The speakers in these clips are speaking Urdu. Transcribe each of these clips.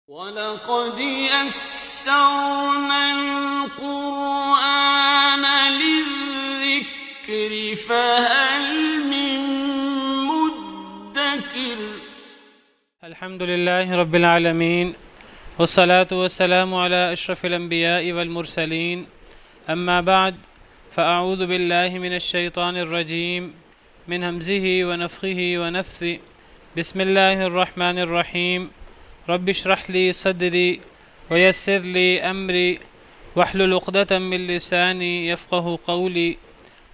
وَلَقَدْ يَسَّرْنَا الْقُرْآنَ لِلذِّكْرِ فَهَلْ مِن مُّدَّكِرٍ۔ الحمد لله رب العالمين والصلاة والسلام على أشرف الأنبياء والمرسلين، أما بعد فأعوذ بالله من الشيطان الرجيم من همزه ونفخه ونفثه. بسم الله الرحمن الرحيم. رب اشرح لي صدري ويسر لي أمري واحلل عقدة من لساني يفقه قولي.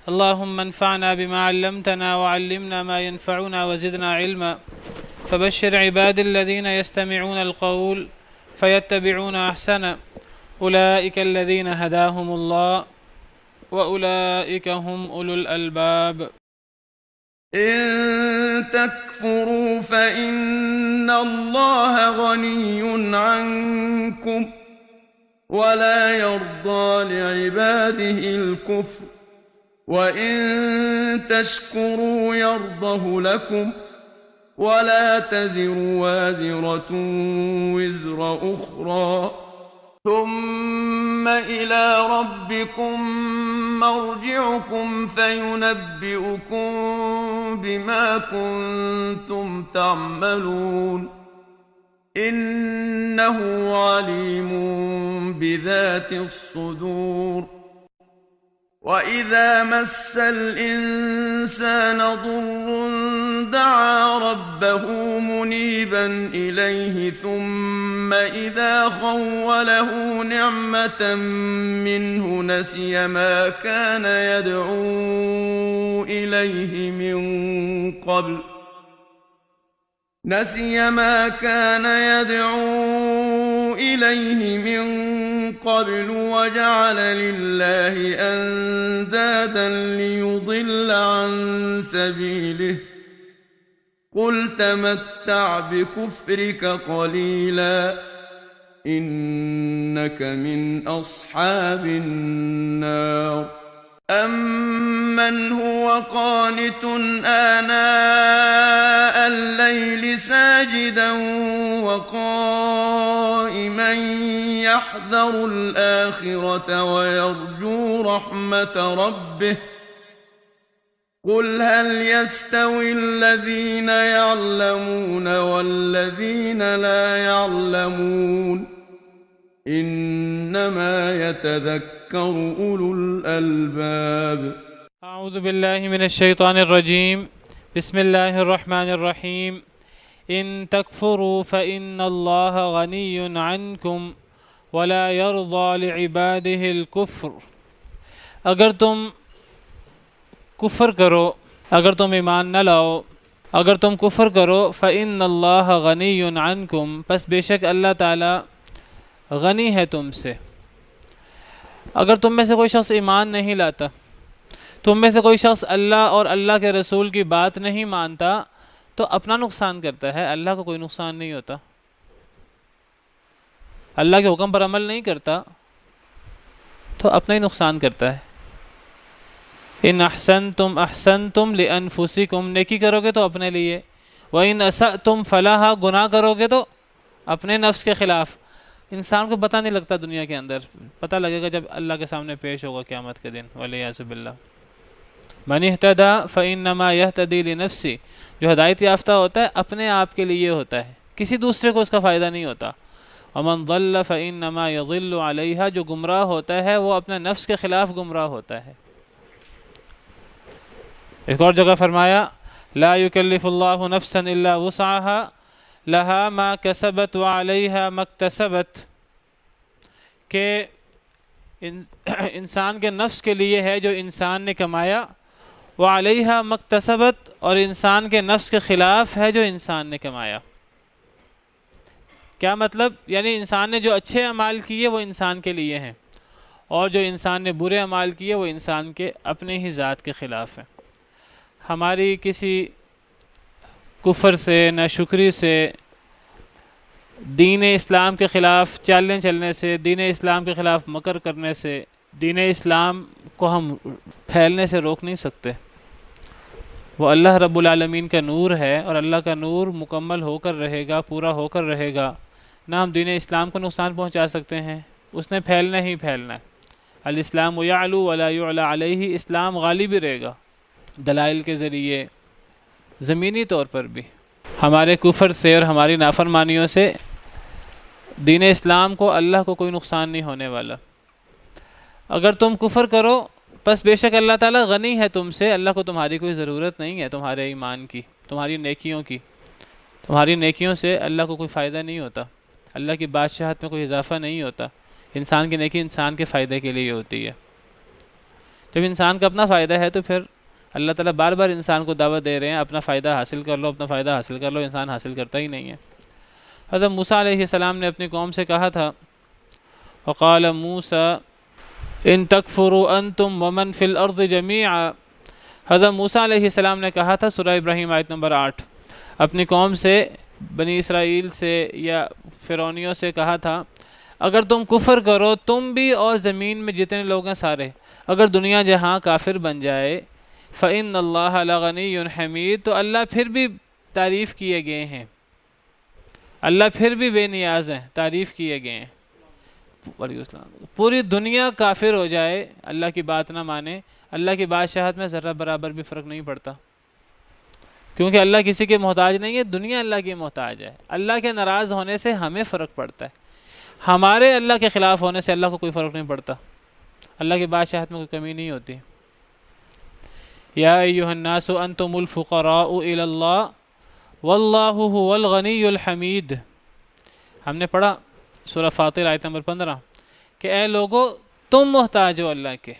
اللهم انفعنا بما علمتنا وعلمنا ما ينفعنا وزدنا علما. فبشر عباد الذين يستمعون القول فيتبعون أحسنه. أولئك الذين هداهم الله وأولئك هم أولو الألباب. إن تكفروا فإن الله غني عنكم ولا يرضى لعباده الكفر وإن تشكروا يرضه لكم ولا تزر وازرة وزر أخرى ثم إلى ربكم مرجعكم فينبئكم بما كنتم تعملون إنه عليم بذات الصدور. وإذا مس الإنسان ضر دعا ربه منيبا إليه ثم إذا خوله نعمة منه نسي ما كان يدعو إليه من قبل وجعل لله أندادا ليضل عن سبيله قل تمتع بكفرك قليلا إنك من أصحاب النار. أَمَّنْ هُوَ قَانِتٌ آنَاءَ اللَّيْلِ سَاجِدًا وَقَائِمًا يَحْذَرُ الْآخِرَةَ وَيَرْجُو رَحْمَةَ رَبِّهِ قُلْ هَلْ يَسْتَوِي الَّذِينَ يَعْلَمُونَ وَالَّذِينَ لَا يَعْلَمُونَ إنما يتذكر أولو الألباب. أعوذ بالله من الشيطان الرجيم. بسم الله الرحمن الرحيم. إن تكفروا فإن الله غني عنكم ولا يرضى لعباده الكفر. اگر تم کفر کرو، اگر تم ایمان نہ لاؤ، اگر تم کفر کرو فإن اللہ غنی عنکم، پس بے شک اللہ تعالی غنی ہے تم سے. اگر تم میں سے کوئی شخص ایمان نہیں لاتا، تم میں سے کوئی شخص اللہ اور اللہ کے رسول کی بات نہیں مانتا تو اپنا نقصان کرتا ہے، اللہ کو کوئی نقصان نہیں ہوتا. اللہ کے حکم پر عمل نہیں کرتا تو اپنا ہی نقصان کرتا ہے. ان احسنتم احسنتم لانفسکم، نیکی کرو گے تو اپنے لیے، وان اسأتم فلہا، گناہ کرو گے تو اپنے نفس کے خلاف. انسان کو پتہ نہیں لگتا، دنیا کے اندر پتہ لگے گا جب اللہ کے سامنے پیش ہوگا قیامت کے دن، والعیاذ باللہ. من اہتدی فانما یہتدی لنفسہ، جو ہدایت یافتہ ہوتا ہے اپنے آپ کے لیے ہوتا ہے، کسی دوسرے کو اس کا فائدہ نہیں ہوتا. ومن ضل فانما یضل علیہا، جو گمراہ ہوتا ہے وہ اپنے نفس کے خلاف گمراہ ہوتا ہے. ایک اور جگہ فرمایا لا یکلف اللہ نفسا الا وسعها لہا ما کسبت وعلیہا ما اکتسبت، کہ انسان کے نفس کے لیے ہے جو انسان نے کمایا، وعلیہا ما اکتسبت، اور انسان کے نفس کے خلاف ہے جو انسان نے کمایا. کیا مطلب؟ یعنی انسان نے جو اچھے اعمال کیے وہ انسان کے لیے ہیں، اور جو انسان نے برے اعمال کیے وہ انسان کے اپنے ہی ذات کے خلاف ہیں. ہماری کسی کفر سے، ناشکری سے، دین اسلام کے خلاف چالیں چلنے سے، دین اسلام کے خلاف مکر کرنے سے، دین اسلام کو ہم پھیلنے سے روک نہیں سکتے. وہ اللہ رب العالمین کا نور ہے، اور اللہ کا نور مکمل ہو کر رہے گا، پورا ہو کر رہے گا نہ ہم دین اسلام کو نقصان پہنچا سکتے ہیں، اس نے پھیلنا ہی پھیلنا ہے۔ الاسلام یعلو ولا یعلی علیہ، اسلام غالب ہی رہے گا، دلائل کے ذریعے، زمینی طور پر بھی۔ ہمارے کفر سے اور ہماری نافرمانیوں سے دین اسلام کو، اللہ کو کوئی نقصان نہیں ہونے والا۔ اگر تم کفر کرو بس بے شک اللہ تعالیٰ غنی ہے تم سے، اللہ کو تمہاری کوئی ضرورت نہیں ہے، تمہارے ایمان کی، تمہاری نیکیوں کی، تمہاری نیکیوں سے اللہ کو کوئی فائدہ نہیں ہوتا، اللہ کی بادشاہت میں کوئی اضافہ نہیں ہوتا۔ انسان کی نیکی انسان کے فائدے کے لیے ہوتی ہے۔ جب انسان کا اپنا فائدہ ہے تو پھر اللہ تعالیٰ بار بار انسان کو دعوت دے رہے ہیں اپنا فائدہ حاصل کر لو، اپنا فائدہ حاصل کر لو، انسان حاصل کرتا ہی نہیں ہے۔ حضرت موسیٰ علیہ السلام نے اپنی قوم سے کہا تھا، وقال موسیٰ ان تکفروا انتم ومن فی الارض جمیعا، حضرت موسیٰ علیہ السلام نے کہا تھا، سورہ ابراہیم آیت نمبر 8، اپنی قوم سے، بنی اسرائیل سے یا فرعونیوں سے کہا تھا، اگر تم کفر کرو تم بھی اور زمین میں جتنے لوگ ہیں سارے، اگر دنیا جہاں کافر بن جائے، فإن اللہ لغنی حمید، تو اللہ پھر بھی تعریف کیے گئے ہیں، اللہ پھر بھی بے نیاز ہیں، تعریف کیے گئے ہیں۔ پوری دنیا کافر ہو جائے، اللہ کی بات نہ مانے، اللہ کی بادشاہت میں ذرہ برابر بھی فرق نہیں پڑتا، کیونکہ اللہ کسی کے محتاج نہیں ہے، دنیا اللہ کی محتاج ہے۔ اللہ کے ناراض ہونے سے ہمیں فرق پڑتا ہے، ہمارے اللہ کے خلاف ہونے سے اللہ کو کوئی فرق نہیں پڑتا، اللہ کی بادشاہت میں کوئی کمی نہیں ہوتی۔ یا ایھا الناس انتم الفقراء الی اللہ واللہ هو الغنی الحمید، ہم نے پڑھا سورہ فاطر آیت نمبر 15 کہ اے لوگو تم محتاج ہو اللہ کے،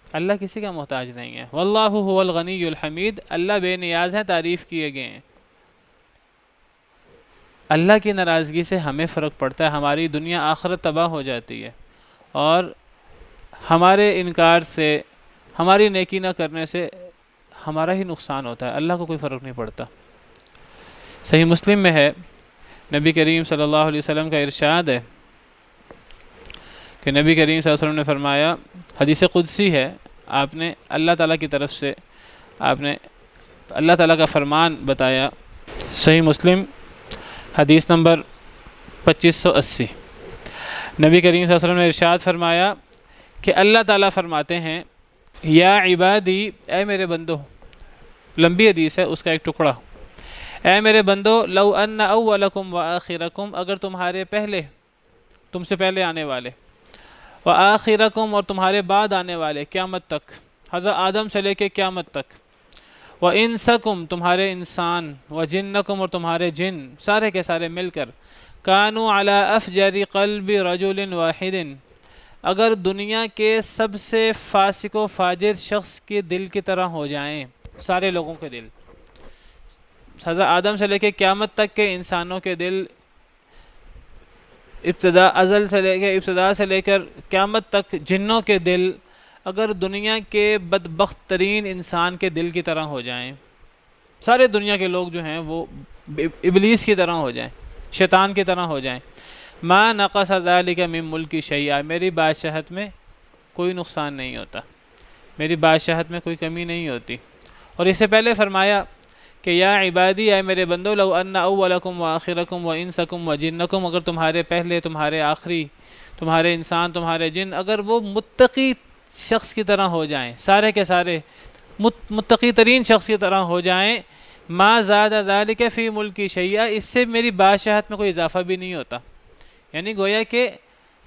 اللہ کسی کا محتاج نہیں ہے۔ واللہ هو الغنی الحمید، اللہ بے نیاز ہیں، تعریف کیے گئے ہیں۔ اللہ کی ناراضگی سے ہمیں فرق پڑتا ہے، ہماری دنیا آخرت تباہ ہو جاتی ہے، اور ہمارے انکار سے، ہماری نیکی نہ کرنے سے ہمارا ہی نقصان ہوتا ہے، اللہ کو کوئی فرق نہیں پڑتا۔ صحیح مسلم میں ہے، نبی کریم صلی اللہ علیہ وسلم کا ارشاد ہے کہ نبی کریم صلی اللہ علیہ وسلم نے فرمایا، حدیث قدسی ہے، آپ نے اللہ تعالیٰ کی طرف سے آپ نے اللہ تعالیٰ کا فرمان بتایا، صحیح مسلم حدیث نمبر 2580، نبی کریم صلی اللہ علیہ وسلم نے ارشاد فرمایا کہ اللہ تعالیٰ فرماتے ہیں، یا عبادی، اے میرے بندو، لمبی حدیث ہے، اس کا ایک ٹکڑا، اے میرے بندو، لو ان اولکم وآخرکم، اگر تمہارے پہلے، تم سے پہلے آنے والے، وآخرکم، اور تمہارے بعد آنے والے، قیامت تک، حضرت آدم سے لے کے قیامت تک، وانسکم، تمہارے انسان، وجنکم، اور تمہارے جن، سارے کے سارے مل کر، کانوا علی افجر قلب رجل واحد، اگر دنیا کے سب سے فاسق و فاجر شخص کے دل کی طرح ہو جائیں، سارے لوگوں کے دل، حضرت آدم سے لے کے قیامت تک کے انسانوں کے دل، ابتدا سے لے کر قیامت تک جنوں کے دل، اگر دنیا کے بدبخت ترین انسان کے دل کی طرح ہو جائیں، سارے دنیا کے لوگ جو ہیں وہ ابلیس کی طرح ہو جائیں، شیطان کی طرح ہو جائیں، ما نقص ذلک من ملکی شیئا، میری بادشاہت میں کوئی نقصان نہیں ہوتا، میری بادشاہت میں کوئی کمی نہیں ہوتی۔ اور اس سے پہلے فرمایا کہ یا عبادی، اے میرے بندو، لو ان اولکم وآخرکم وانسکم وجنکم، اگر تمہارے پہلے، تمہارے آخری، تمہارے انسان، تمہارے جن، اگر وہ متقی شخص کی طرح ہو جائیں، سارے کے سارے متقی ترین شخص کی طرح ہو جائیں، ما زاد ذلک فی ملکی شیئا، اس سے میری بادشاہت میں کوئی اضافہ بھی نہیں ہوتا۔ یعنی گویا کہ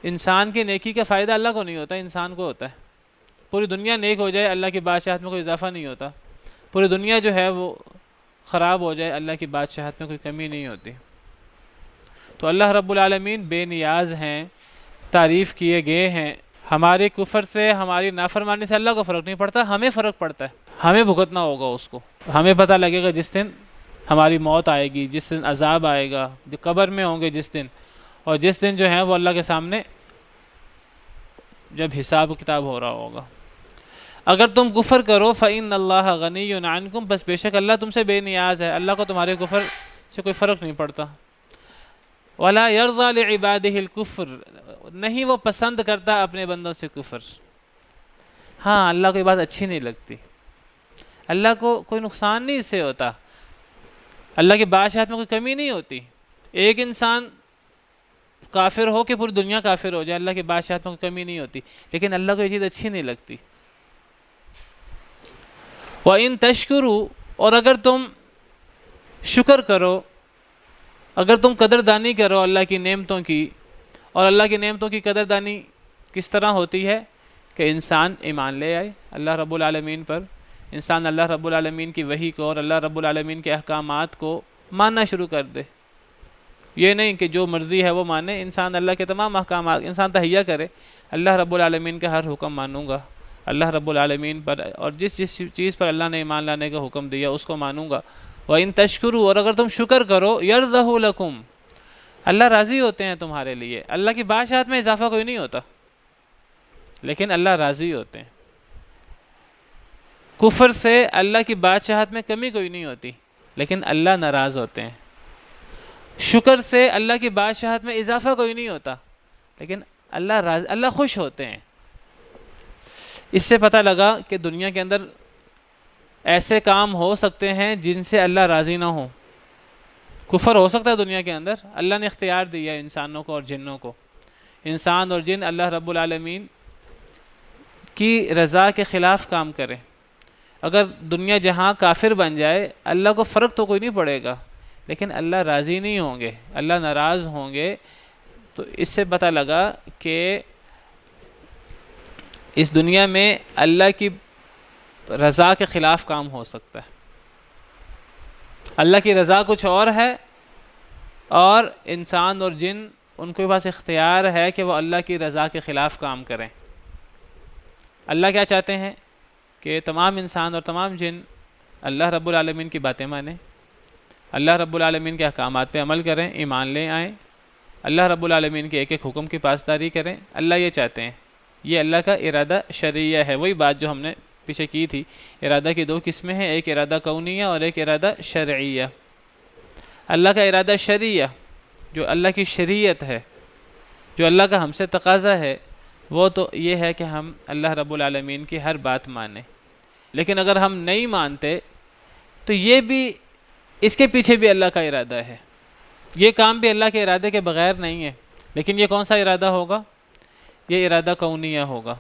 انسان کی نیکی کا فائدہ اللہ کو نہیں ہوتا، انسان کو ہوتا ہے۔ پوری دنیا نیک ہو جائے، اللہ کی بادشاہت میں کوئی اضافہ نہیں ہوتا، پوری دنیا جو ہے وہ خراب ہو جائے، اللہ کی بادشاہت میں کوئی کمی نہیں ہوتی۔ تو اللہ رب العالمین بے نیاز ہیں، تعریف کیے گئے ہیں۔ ہمارے کفر سے، ہماری نافرمانی سے اللہ کو فرق نہیں پڑتا، ہمیں فرق پڑتا ہے، ہمیں بھگتنا ہوگا اس کو۔ ہمیں پتہ لگے گا جس دن ہماری موت آئے گی، جس دن عذاب آئے گا، جو قبر میں ہوں گے جس دن، اور جس دن جو ہے وہ اللہ کے سامنے جب حساب کتاب ہو رہا ہوگا۔ اگر تم کفر کرو فإن اللہ غنی عنکم، بس بے شک اللہ تم سے بے نیاز ہے، اللہ کو تمہارے کفر سے کوئی فرق نہیں پڑتا۔ ولا یرضی لعبادہ الکفر، نہیں وہ پسند کرتا اپنے بندوں سے کفر۔ ہاں، اللہ کو یہ بات اچھی نہیں لگتی، اللہ کو کوئی نقصان نہیں اس سے ہوتا، اللہ کی بادشاہت میں کوئی کمی نہیں ہوتی۔ ایک انسان کافر ہو کہ پوری دنیا کافر ہو جائے، اللہ کی بادشاہت میں کوئی کمی نہیں ہوتی، لیکن اللہ کو یہ چیز اچھی نہیں لگتی۔ وَإِن تَشْكُرُوا، اور اگر تم شکر کرو، اگر تم قدردانی کرو اللہ کی نعمتوں کی، اور اللہ کی نعمتوں کی قدردانی کس طرح ہوتی ہے کہ انسان ایمان لے آئے اللہ رب العالمین پر، انسان اللہ رب العالمین کی وحی کو اور اللہ رب العالمین کے احکامات کو ماننا شروع کر دے۔ یہ نہیں کہ جو مرضی ہے وہ مانے، انسان اللہ کے تمام احکامات، انسان تہیہ کرے اللہ رب العالمین کا ہر حکم مانوں گا اللہ رب العالمین پر، اور جس چیز پر اللہ نے ایمان لانے کا حکم دیا اس کو مانوں گا۔ وَإِن تَشْكُرُوا، اور اگر تم شکر کرو، يَرْضَهُ لَكُمْ، اللہ راضی ہوتے ہیں تمہارے لیے۔ اللہ کی بادشاہت میں اضافہ کوئی نہیں ہوتا، لیکن اللہ راضی ہوتے ہیں۔ کفر سے اللہ کی بادشاہت میں کمی کوئی نہیں ہوتی، لیکن اللہ ناراض ہوتے ہیں۔ شکر سے اللہ کی بادشاہت میں اضافہ کوئی نہیں ہوتا، لیکن اللہ خوش ہوتے ہیں۔ اس سے پتہ لگا کہ دنیا کے اندر ایسے کام ہو سکتے ہیں جن سے اللہ راضی نہ ہو۔ کفر ہو سکتا ہے دنیا کے اندر، اللہ نے اختیار دیا ہے انسانوں کو اور جنوں کو، انسان اور جن اللہ رب العالمین کی رضا کے خلاف کام کریں۔ اگر دنیا جہاں کافر بن جائے اللہ کو فرق تو کوئی نہیں پڑے گا، لیکن اللہ راضی نہیں ہوں گے، اللہ ناراض ہوں گے۔ تو اس سے پتہ لگا کہ اس دنیا میں اللہ کی رضا کے خلاف کام ہو سکتا ہے۔ اللہ کی رضا کچھ اور ہے، اور انسان اور جن ان کے پاس اختیار ہے کہ وہ اللہ کی رضا کے خلاف کام کریں۔ اللہ کیا چاہتے ہیں کہ تمام انسان اور تمام جن اللہ رب العالمین کی باتیں مانیں، اللہ رب العالمین کے احکامات پہ عمل کریں، ایمان لے آئیں، اللہ رب العالمین کے ایک ایک حکم کی پاسداری کریں۔ اللہ یہ چاہتے ہیں، یہ اللہ کا ارادہ شرعیہ ہے۔ وہی بات جو ہم نے پیچھے کی تھی، ارادہ کی دو قسمیں ہیں، ایک ارادہ کونیہ اور ایک ارادہ شرعیہ۔ اللہ کا ارادہ شرعیہ جو اللہ کی شریعت ہے، جو اللہ کا ہم سے تقاضا ہے، وہ تو یہ ہے کہ ہم اللہ رب العالمین کی ہر بات مانیں۔ لیکن اگر ہم نہیں مانتے تو یہ بھی، اس کے پیچھے بھی اللہ کا ارادہ ہے، یہ کام بھی اللہ کے ارادے کے بغیر نہیں ہے۔ لیکن یہ کون سا ارادہ ہوگا؟ یہ ارادہ کونیہ ہوگا۔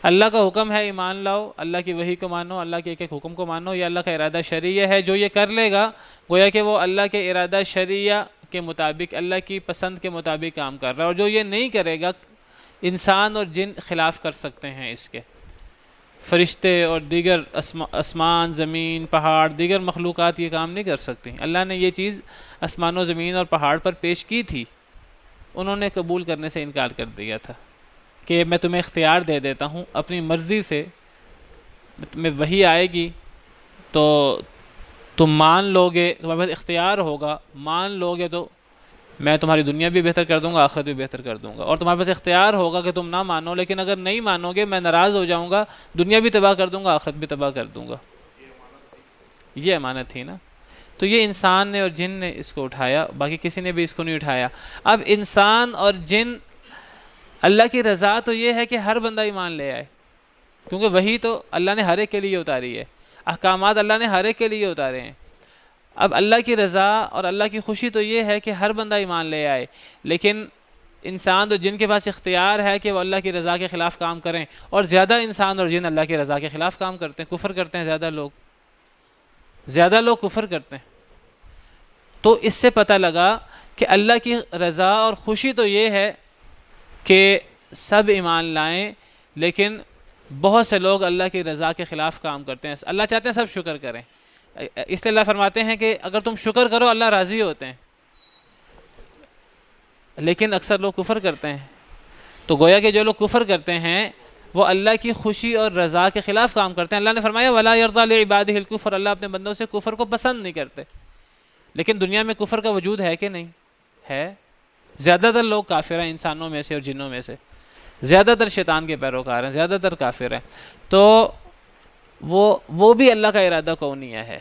اللہ کا حکم ہے ایمان لاؤ، اللہ کی وحی کو مانو، اللہ کے ایک ایک حکم کو مانو، یہ اللہ کا ارادہ شرعیہ ہے۔ جو یہ کر لے گا گویا کہ وہ اللہ کے ارادہ شرعیہ کے مطابق، اللہ کی پسند کے مطابق کام کر رہا ہے، اور جو یہ نہیں کرے گا انسان اور جن خلاف کر سکتے ہیں اس کے، فرشتے اور دیگر آسمان، زمین، پہاڑ، دیگر مخلوقات یہ کام نہیں کر سکتی۔ اللہ نے یہ چیز آسمان و زمین اور پہاڑ پر پیش کی تھی، انہوں نے قبول کرنے سے انکار کر دیا تھا کہ میں تمہیں اختیار دے دیتا ہوں اپنی مرضی سے، میں وحی آئے گی تو تم مان لو گے، تمہارے پاس اختیار ہوگا، مان لو گے تو میں تمہاری دنیا بھی بہتر کر دوں گا، آخرت بھی بہتر کر دوں گا، اور تمہارے پاس اختیار ہوگا کہ تم نہ مانو، لیکن اگر نہیں مانو گے میں ناراض ہو جاؤں گا، دنیا بھی تباہ کر دوں گا، آخرت بھی تباہ کر دوں گا۔ یہ امانت تھی نا۔ تو یہ انسان نے اور جن نے اس کو اٹھایا، باقی کسی نے بھی اس کو نہیں اٹھایا۔ اب انسان اور جن، اللہ کی رضا تو یہ ہے کہ ہر بندہ ایمان لے آئے، کیونکہ وہی تو اللہ نے ہر ایک کے لیے اتاری ہے، احکامات اللہ نے ہر ایک کے لیے اتارے ہیں۔ اب اللہ کی رضا اور اللہ کی خوشی تو یہ ہے کہ ہر بندہ ایمان لے آئے، لیکن انسان اور جن کے پاس اختیار ہے کہ وہ اللہ کی رضا کے خلاف کام کریں، اور زیادہ انسان اور جن اللہ کی رضا کے خلاف کام کرتے ہیں، کفر کرتے ہیں، زیادہ لوگ کفر کرتے ہیں۔ تو اس سے پتہ لگا کہ اللہ کی رضا اور خوشی تو یہ ہے کہ سب ایمان لائیں، لیکن بہت سے لوگ اللہ کی رضا کے خلاف کام کرتے ہیں۔ اللہ چاہتے ہیں سب شکر کریں، اس لیے اللہ فرماتے ہیں کہ اگر تم شکر کرو اللہ راضی ہوتے ہیں، لیکن اکثر لوگ کفر کرتے ہیں۔ تو گویا کہ جو لوگ کفر کرتے ہیں وہ اللہ کی خوشی اور رضا کے خلاف کام کرتے ہیں۔ اللہ نے فرمایا وَلَا يَرْضَىٰ لِعِبَادِهِ الْكُفْرَ، اللہ اپنے بندوں سے کفر کو پسند نہیں کرتے۔ لیکن دنیا میں کفر کا وجود ہے کہ نہیں ہے؟ زیادہ تر لوگ کافر ہیں، انسانوں میں سے اور جنوں میں سے زیادہ تر شیطان کے پیروکار ہیں، زیادہ تر کافر ہیں۔ تو وہ بھی اللہ کا ارادہ کونیہ ہے،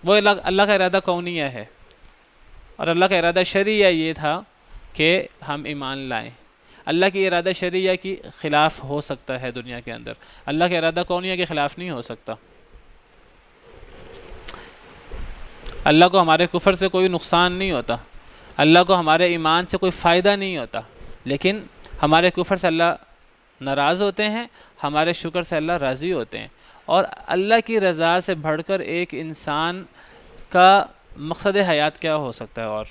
وہ اللہ کا ارادہ کونیہ ہے، اور اللہ کا ارادہ شرعیہ یہ تھا کہ ہم ایمان لائیں۔ اللہ کی ارادہ شرعیہ کی خلاف ہو سکتا ہے دنیا کے اندر، اللہ کا ارادہ کونیہ کے خلاف نہیں ہو سکتا۔ اللہ کو ہمارے کفر سے کوئی نقصان نہیں ہوتا، اللہ کو ہمارے ایمان سے کوئی فائدہ نہیں ہوتا، لیکن ہمارے کفر سے اللہ ناراض ہوتے ہیں، ہمارے شکر سے اللہ راضی ہوتے ہیں۔ اور اللہ کی رضا سے بڑھ کر ایک انسان کا مقصد حیات کیا ہو سکتا ہے؟ اور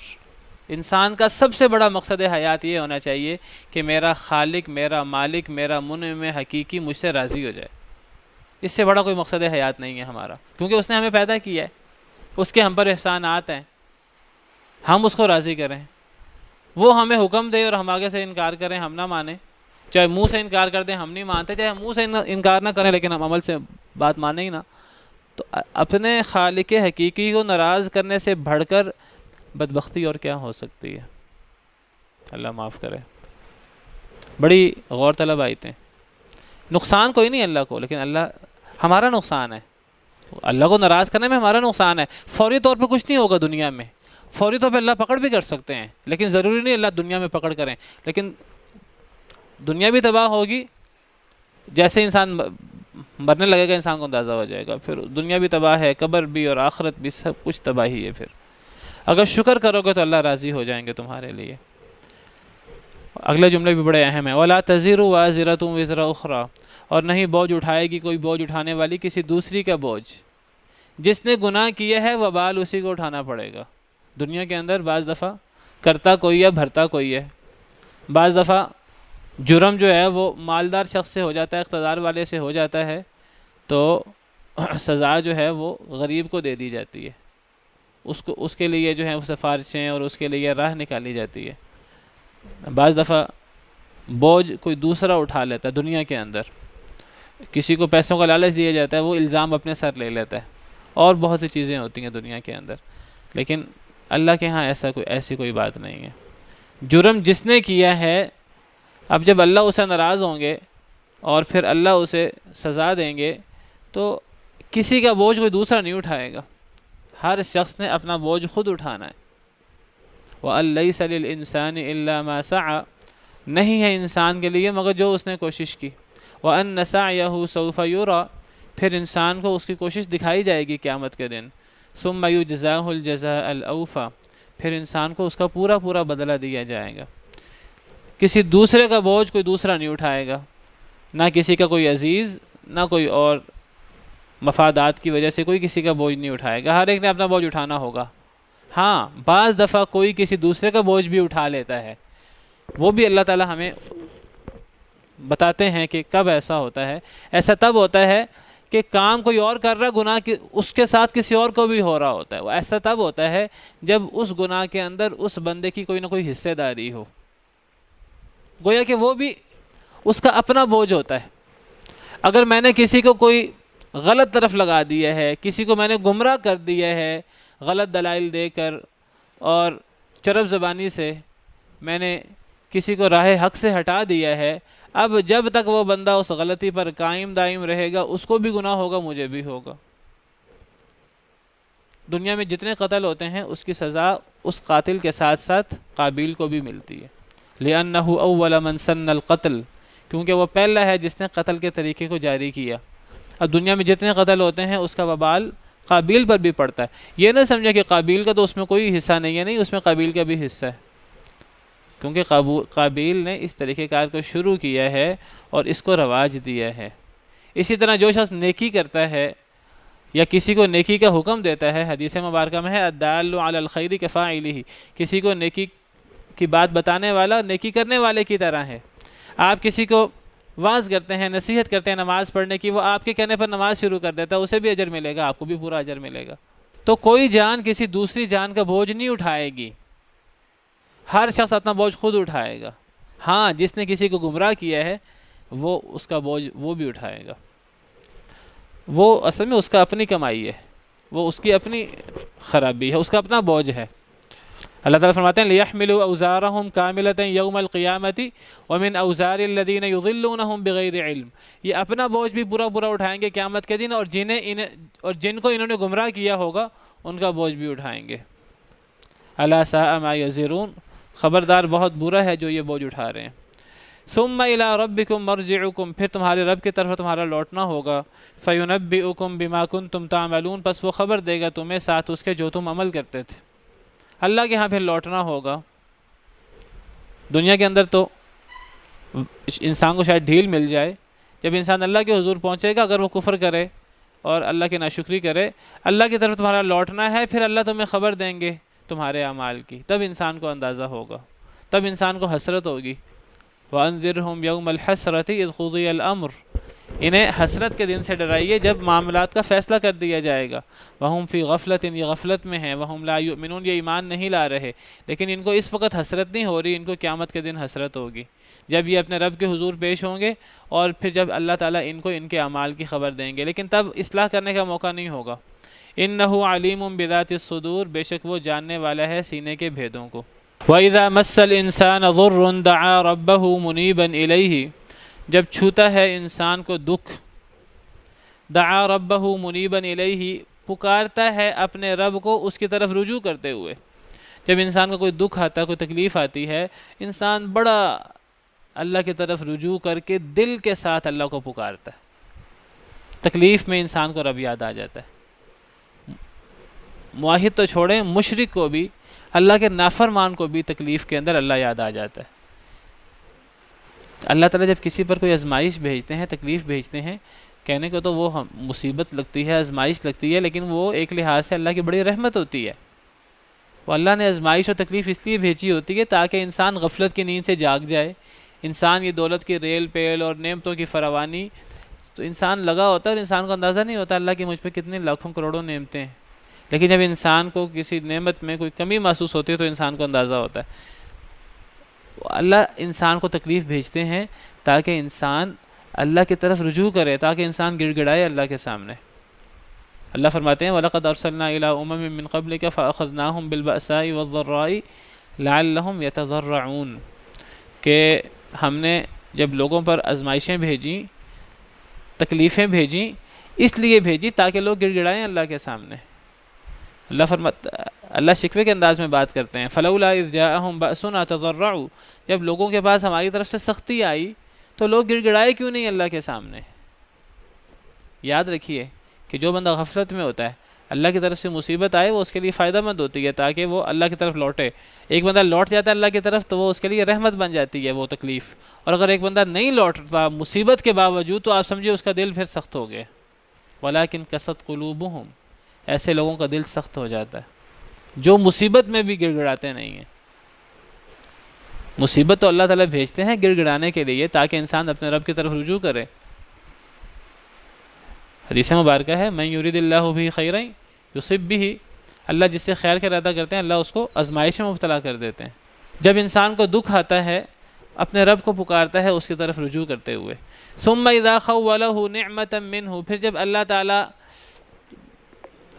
انسان کا سب سے بڑا مقصد حیات یہ ہونا چاہیے کہ میرا خالق، میرا مالک، میرا منعم حقیقی مجھ سے راضی ہو جائے۔ اس سے بڑا کوئی مقصد حیات نہیں ہے ہمارا، کیونکہ اس نے ہمیں پیدا کیا ہے، اس کے ہم پر احسانات ہیں، ہم اس کو راضی کریں، وہ ہمیں حکم دے اور ہم آگے سے انکار کریں، ہم نہ مانیں، چاہے منہ سے انکار کر دیں ہم نہیں مانتے، چاہے منہ سے انکار نہ کریں لیکن ہم عمل سے بات مانیں ہی نہ، تو اپنے خالق حقیقی کو ناراض کرنے سے بڑھ کر بدبختی اور کیا ہو سکتی ہے؟ اللہ معاف کرے۔ بڑی غور طلب آیتیں، نقصان کوئی نہیں اللہ کو، لیکن اللہ ہمارا نقصان ہے، اللہ کو ناراض کرنے میں ہمارا نقصان ہے۔ فوری طور پہ کچھ نہیں ہوگا دنیا میں، فوری طور پہ اللہ پکڑ بھی کر سکتے ہیں، لیکن ضروری نہیں اللہ دنیا میں پکڑ کریں، لیکن دنیا بھی تباہ ہوگی، جیسے انسان مرنے لگے گا انسان کو اندازہ ہو جائے گا، پھر دنیا بھی تباہ ہے، قبر بھی اور آخرت بھی، سب کچھ تباہی ہے۔ پھر اگر شکر کرو گے تو اللہ راضی ہو جائیں گے تمہارے لیے۔ اگلے جملے بھی بڑے اہم ہیں، وَلَا تَزِرُ وَازِرَةٌ وِزْرَ أُخْرَى، اور نہیں بوجھ اٹھائے گی کوئی بوجھ اٹھانے والی کسی دوسری کا بوجھ، جس نے گناہ کیا ہے وبال اسی کو اٹھانا پڑے گا۔ دنیا کے اندر بعض دفعہ کرتا کوئی ہے، بھرتا کوئی ہے، بعض دفعہ جرم جو ہے وہ مالدار شخص سے ہو جاتا ہے، اقتدار والے سے ہو جاتا ہے، تو سزا جو ہے وہ غریب کو دے دی جاتی ہے، اس کے لیے جو ہے وہ سفارشیں اور اس کے لیے راہ نکالی جاتی ہے۔ بعض دفعہ بوجھ کوئی دوسرا اٹھا لیتا ہے، دنیا کے اندر کسی کو پیسوں کا لالچ دیا جاتا ہے، وہ الزام اپنے سر لے لیتا ہے، اور بہت سی چیزیں ہوتی ہیں دنیا کے اندر، لیکن اللہ کے ہاں ایسی کوئی بات نہیں ہے۔ جرم جس نے کیا ہے، اب جب اللہ اسے ناراض ہوں گے اور پھر اللہ اسے سزا دیں گے، تو کسی کا بوجھ کوئی دوسرا نہیں اٹھائے گا، ہر شخص نے اپنا بوجھ خود اٹھانا ہے۔ وَأَن لَيْسَ لِلْإِنسَانِ إِلَّا مَا سَعَى، نہیں ہے انسان کے لیے مگر جو اس نے کوشش کی۔ وَأَنَّ سَعْيَهُ سَوْفَ يُرَى، پھر انسان کو اس کی کوشش دکھائی جائے گی قیامت کے دن۔ ثُمَّ يُجْزَاهُ الْجَزَاءَ الْأَوْفَى، پھر انسان کو اس کا پورا پورا بدلہ دیا جائے گا۔ کسی دوسرے کا بوجھ کوئی دوسرا نہیں اٹھائے گا، نہ کسی کا کوئی عزیز، نہ کوئی اور مفادات کی وجہ سے کوئی کسی کا بوجھ نہیں اٹھائے گا، ہر ایک نے اپنا بوجھ اٹھانا ہوگا۔ ہاں بعض دفعہ کوئی کسی دوسرے کا بوجھ بھی اٹھا لیتا ہے، وہ بھی اللہ تعالی ہمیں بتاتے ہیں کہ کب ایسا ہوتا ہے۔ ایسا تب ہوتا ہے کہ کام کوئی اور کر رہا، گناہ اس کے ساتھ کسی اور کو بھی ہو رہا ہوتا ہے، وہ ایسا تب ہوتا ہے جب اس گناہ کے اندر اس بندے کی کوئی نہ کوئی حصے داری ہو، گویا کہ وہ بھی اس کا اپنا بوجھ ہوتا ہے۔ اگر میں نے کسی کو کوئی غلط طرف لگا دیا ہے، کسی کو میں نے گمراہ کر دیا ہے غلط دلائل دے کر اور چرب زبانی سے میں نے کسی کو راہ حق سے ہٹا دیا ہے، اب جب تک وہ بندہ اس غلطی پر قائم دائم رہے گا، اس کو بھی گناہ ہوگا، مجھے بھی ہوگا۔ دنیا میں جتنے قتل ہوتے ہیں اس کی سزا اس قاتل کے ساتھ ساتھ قابیل کو بھی ملتی ہے، لِأَنَّهُ أَوَّلَ مَنْ سَنَّ الْقَتْلِ، کیونکہ وہ پہلا ہے جس نے قتل کے طریقے کو جاری کیا۔ اب دنیا میں جتنے قتل ہوتے ہیں اس کا وبال قابیل پر بھی پڑتا ہے۔ یہ نہ سمجھے کہ قابیل کا تو اس میں کوئی حصہ نہیں ہے، نہیں، اس میں قابیل کا بھی حصہ ہے، کیونکہ قابیل نے اس طریقہ کار کو شروع کیا ہے اور اس کو رواج دیا ہے۔ اسی طرح جو شخص نیکی کرتا ہے یا کسی کو نیکی کا حکم دیتا ہے، حدیث مبارکہ میں ہے الدال علی الخیر کفاعلہ، کسی کو نیکی کی بات بتانے والا نیکی کرنے والے کی طرح ہے۔ آپ کسی کو واعظ کرتے ہیں، نصیحت کرتے ہیں نماز پڑھنے کی، وہ آپ کے کہنے پر نماز شروع کر دیتا ہے، اسے بھی اجر ملے گا، آپ کو بھی پورا اجر ملے گا۔ تو کوئی جان کسی دوسری جان کا بوجھ نہیں اٹھائے گی، ہر شخص اپنا بوجھ خود اٹھائے گا۔ ہاں جس نے کسی کو گمراہ کیا ہے وہ اس کا بوجھ وہ بھی اٹھائے گا، وہ اصل میں اس کا اپنی کمائی ہے، وہ اس کی اپنی خرابی ہے، اس کا اپنا بوجھ ہے۔ اللہ تعالیٰ فرماتے ہیں لِيَحْمِلُوا أَوْزَارَهُمْ كَامِلَةً يَوْمَ الْقِيَامَةِ وَمِنْ أَوْزَارِ الَّذِينَ يُضِلُّونَهُمْ بِغَيْرِ علم، یہ اپنا بوجھ بھی پورا پورا اٹھائیں گے قیامت کے دن، اور جن کو انہوں نے گمراہ کیا ہوگا ان کا بوجھ بھی اٹھائیں گے۔ أَلَا سَاءَ مَا يَزِرُونَ، خبردار بہت برا ہے جو یہ بوجھ اٹھا رہے ہیں۔ ثُمَّ إِلَىٰ رَبِّكُمْ مَرْجِعُكُمْ، پھر تمہارے رب کی طرف تمہارا لوٹنا ہوگا۔ فَيُنَبِّئُكُمْ بِمَا كُنْتُمْ تَعْمَلُونَ، پس وہ خبر دے گا تمہیں ساتھ اس کے جو تم عمل کرتے تھے۔ اللہ کے ہاں پھر لوٹنا ہوگا۔ دنیا کے اندر تو انسان کو شاید ڈھیل مل جائے، جب انسان اللہ کے حضور پہنچے گا، اگر وہ کفر کرے اور اللہ کی ناشکری کرے، اللہ کی طرف تمہارا لوٹنا ہے، پھر اللہ تمہیں خبر دیں گے تمہارے اعمال کی، تب انسان کو اندازہ ہوگا، تب انسان کو حسرت ہوگی۔ وَأَنذِرْهُمْ يَوْمَ الْحَسْرَةِ إِذْ قُضِيَ الْأَمْرُ، انہیں حسرت کے دن سے ڈرائیے جب معاملات کا فیصلہ کر دیا جائے گا۔ وَهُمْ فِي غَفْلَةٍ، یہ غفلت میں ہیں، وَهُمْ لَا يُؤْمِنُونَ، یہ ایمان نہیں لا رہے، لیکن ان کو اس وقت حسرت نہیں ہو رہی، ان کو قیامت کے دن حسرت ہوگی، جب یہ اپنے رب کے حضور پیش ہوں گے اور پھر جب اللہ تعالیٰ ان کو ان کے اعمال کی خبر دیں گے، لیکن تب اصلاح کرنے کا موقع نہیں ہوگا۔ إِنَّهُ عَلِيمٌ بِذَاتِ الصُّدُورِ، بے شک وہ جاننے والا ہے سینے کے بھیدوں کو۔ وَإِذَا مَسَّ الْإِنسَانَ ضُرٌّ دَعَا رَبَّهُ مُنِيبًا إِلَيْهِ، جب چھوتا ہے انسان کو دکھ، دعا ربہ منیبا الیہ، پکارتا ہے اپنے رب کو اس کی طرف رجوع کرتے ہوئے۔ جب انسان کو کوئی دکھ آتا ہے، کوئی تکلیف آتی ہے، انسان بڑا اللہ کی طرف رجوع کر کے دل کے ساتھ اللہ کو پکارتا ہے۔ تکلیف میں انسان کو رب یاد آ جاتا ہے۔ موحد تو چھوڑیں، مشرک کو بھی، اللہ کے نافرمان کو بھی تکلیف کے اندر اللہ یاد آ جاتا ہے۔ اللہ تعالیٰ جب کسی پر کوئی آزمائش بھیجتے ہیں، تکلیف بھیجتے ہیں، کہنے کو تو وہ مصیبت لگتی ہے، آزمائش لگتی ہے، لیکن وہ ایک لحاظ سے اللہ کی بڑی رحمت ہوتی ہے۔ وہ اللہ نے آزمائش اور تکلیف اس لیے بھیجی ہوتی ہے تاکہ انسان غفلت کی نیند سے جاگ جائے۔ انسان یہ دولت کی ریل پیل اور نعمتوں کی فراوانی تو انسان لگا ہوتا ہے، اور انسان کو اندازہ نہیں ہوتا اللہ کی مجھ پہ کتنے لاکھوں کروڑوں نعمتیں ہیں، لیکن جب انسان کو کسی نعمت میں کوئی کمی محسوس ہوتی ہے تو انسان کو اندازہ ہوتا ہے۔ اللہ انسان کو تکلیف بھیجتے ہیں تاکہ انسان اللہ کی طرف رجوع کرے، تاکہ انسان گڑ گڑائے اللہ کے سامنے۔ اللہ فرماتے ہیں وَلَقَدْ أَرْسَلْنَا إِلَىٰ أُمَمٍ مِّن قَبْلِكَ فَأَخَذْنَاهُمْ بِالْبَأْسَاءِ وَالضَّرَّاءِ لَعَلَّهُمْ يَتَضَرَّعُونَ، کہ ہم نے جب لوگوں پر آزمائشیں بھیجیں، تکلیفیں بھیجیں، اس لیے بھیجی تاکہ لوگ گڑ گڑائیں اللہ کے سامنے۔ اللہ شکوے کے انداز میں بات کرتے ہیں فَلَوْلَا إِذْ جَاءَهُمْ بَأْسُنَا تَضَرَّعُوا، جب لوگوں کے پاس ہماری طرف سے سختی آئی تو لوگ گڑ گڑائے کیوں نہیں اللہ کے سامنے۔ یاد رکھیے کہ جو بندہ غفلت میں ہوتا ہے، اللہ کی طرف سے مصیبت آئے وہ اس کے لیے فائدہ مند ہوتی ہے تاکہ وہ اللہ کی طرف لوٹے۔ ایک بندہ لوٹ جاتا ہے اللہ کی طرف تو وہ اس کے لیے رحمت بن جاتی ہے وہ تکلیف، اور اگر ایک بندہ نہیں لوٹتا مصیبت کے باوجود تو آپ سمجھے اس کا دل پھر سخت ہو گیا۔ وَلَٰكِنْ قَسَتْ قُلُوبُهُمْ، ایسے لوگوں کا دل سخت ہو جاتا ہے جو مصیبت میں بھی گڑ گڑاتے نہیں ہیں۔ مصیبت تو اللہ تعالیٰ بھیجتے ہیں گڑ گڑانے کے لیے تاکہ انسان اپنے رب کی طرف رجوع کرے۔ حدیث مبارکہ ہے مَن يُرِدِ اللَّهُ بِهِ خَيْرًا يُصِبْ بِهِ، اللہ جس سے خیر کا ارادہ کرتے ہیں اللہ اس کو آزمائش میں مبتلا کر دیتے ہیں۔ جب انسان کو دکھ آتا ہے اپنے رب کو پکارتا ہے اس کی طرف رجوع کرتے ہوئے۔ ثُمَّ إِذَا خَوَّلَهُ نِعْمَةً مِّنْهُ، پھر جب اللہ تعالیٰ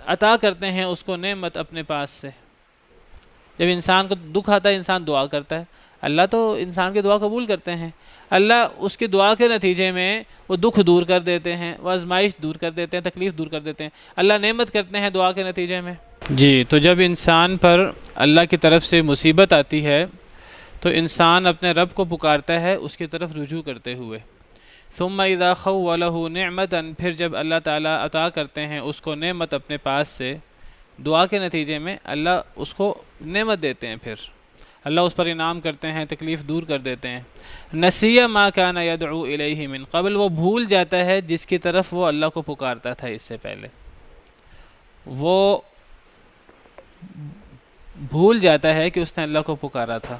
عطا کرتے ہیں اس کو نعمت اپنے پاس سے، جب انسان کو دکھ آتا ہے انسان دعا کرتا ہے، اللہ تو انسان کی دعا قبول کرتے ہیں، اللہ اس کی دعا کے نتیجے میں وہ دکھ دور کر دیتے ہیں، وہ آزمائش دور کر دیتے ہیں، تکلیف دور کر دیتے ہیں، اللہ نعمت کرتے ہیں دعا کے نتیجے میں۔ جی، تو جب انسان پر اللہ کی طرف سے مصیبت آتی ہے تو انسان اپنے رب کو پکارتا ہے اس کی طرف رجوع کرتے ہوئے۔ ثم اذا خوله نعمتا، پھر جب اللہ تعالیٰ عطا کرتے ہیں اس کو نعمت اپنے پاس سے، دعا کے نتیجے میں اللہ اس کو نعمت دیتے ہیں، پھر اللہ اس پر انعام کرتے ہیں، تکلیف دور کر دیتے ہیں۔ نسی ما کان یدعو الیہ من قبل، وہ بھول جاتا ہے جس کی طرف وہ اللہ کو پکارتا تھا اس سے پہلے، وہ بھول جاتا ہے کہ اس نے اللہ کو پکارا تھا،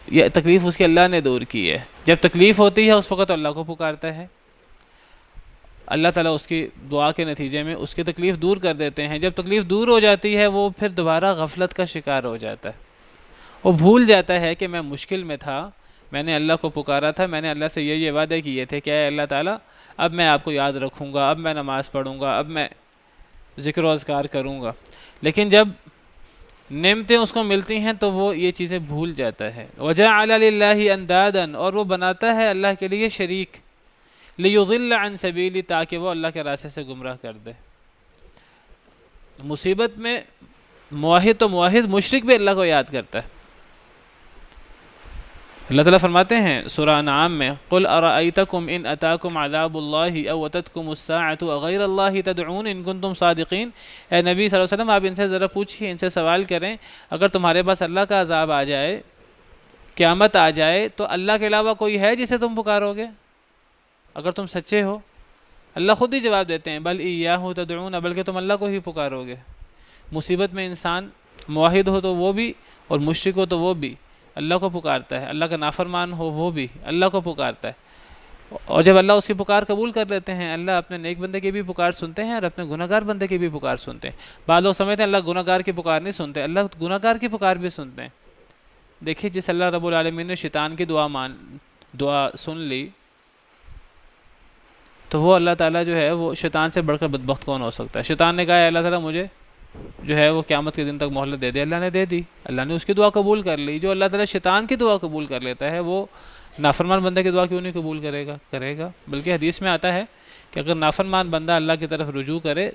یہ تکلیف اس کی اللہ نے دور کی ہے۔ جب تکلیف ہوتی ہے اس وقت اللہ کو پکارتا ہے، اللہ تعالیٰ اس کی دعا کے نتیجے میں اس کی تکلیف دور کر دیتے ہیں۔ جب تکلیف دور ہو جاتی ہے وہ پھر دوبارہ غفلت کا شکار ہو جاتا ہے، وہ بھول جاتا ہے کہ میں مشکل میں تھا، میں نے اللہ کو پکارا تھا، میں نے اللہ سے یہ وعدے کیے تھے کہ اے اللہ تعالیٰ اب میں آپ کو یاد رکھوں گا، اب میں نماز پڑھوں گا، اب میں ذکر و اذکار کروں گا، لیکن جب نعمتیں اس کو ملتی ہیں تو وہ یہ چیزیں بھول جاتا ہے۔ وَجَعَلَ لِلَّهِ أَنْدَادًا، اور وہ بناتا ہے اللہ کے لیے شریک، لِيُضِلَّ عَنْ سَبِيلِ، تاکہ وہ اللہ کے راستے سے گمراہ کر دے۔ مصیبت میں موحد تو موحد، مشرک بھی اللہ کو یاد کرتا ہے، اللہ تعالیٰ فرماتے ہیں سورہ انعام میں قُلْ أَرَأَيْتَكُمْ إِنْ أَتَاكُمْ عَذَابُ اللَّهِ أَوْ أَتَتْكُمُ السَّاعَةُ أَغَيْرَ اللَّهِ تَدْعُونَ إِن كُنتُمْ صَادِقِينَ۔ اے نبی صلی اللہ علیہ وسلم آپ ان سے ذرا پوچھئے، ان سے سوال کریں، اگر تمہارے پاس اللہ کا عذاب آ جائے، قیامت آ جائے، تو اللہ کے علاوہ کوئی ہے جسے تم پکارو گے اگر تم سچے ہو؟ اللہ خود ہی جواب دیتے ہیں بل ایاہ تدعون، بلکہ تم اللہ کو ہی پکارو گے۔ مصیبت میں انسان موحد ہو تو وہ بھی، اور مشرک ہو تو وہ بھی اللہ کو پکارتا ہے، اللہ کا نافرمان ہو وہ بھی اللہ کو پکارتا ہے۔ اور جب اللہ اس کی پکار قبول کر لیتے ہیں، اللہ اپنے نیک بندے کی بھی پکار سنتے ہیں اور اپنے گناہگار بندے کی بھی پکار سنتے ہیں۔ بعض لوگ سمجھتے ہیں اللہ گناہگار کی پکار نہیں سنتے، اللہ گناہگار کی پکار بھی سنتے ہیں۔ دیکھیے جس اللہ رب العالمین نے شیطان کی دعا سن لی، تو وہ اللہ تعالیٰ جو ہے وہ شیطان سے بڑھ کر بدبخت کون ہو سکتا ہے؟ شیطان نے کہا ہے اللہ تعالیٰ مجھے جو ہے وہ قیامت کے دن تک مہلت دے دے، اللہ نے دے دی، اللہ نے اس کی دعا قبول کر لی۔ جو اللہ تعالیٰ شیطان کی دعا قبول کر لیتا ہے وہ نافرمان بندے کی دعا کیوں نہیں قبول کرے گا؟ بلکہ حدیث میں آتا ہے کہ اگر نافرمان بندہ اللہ کی طرف رجوع کرے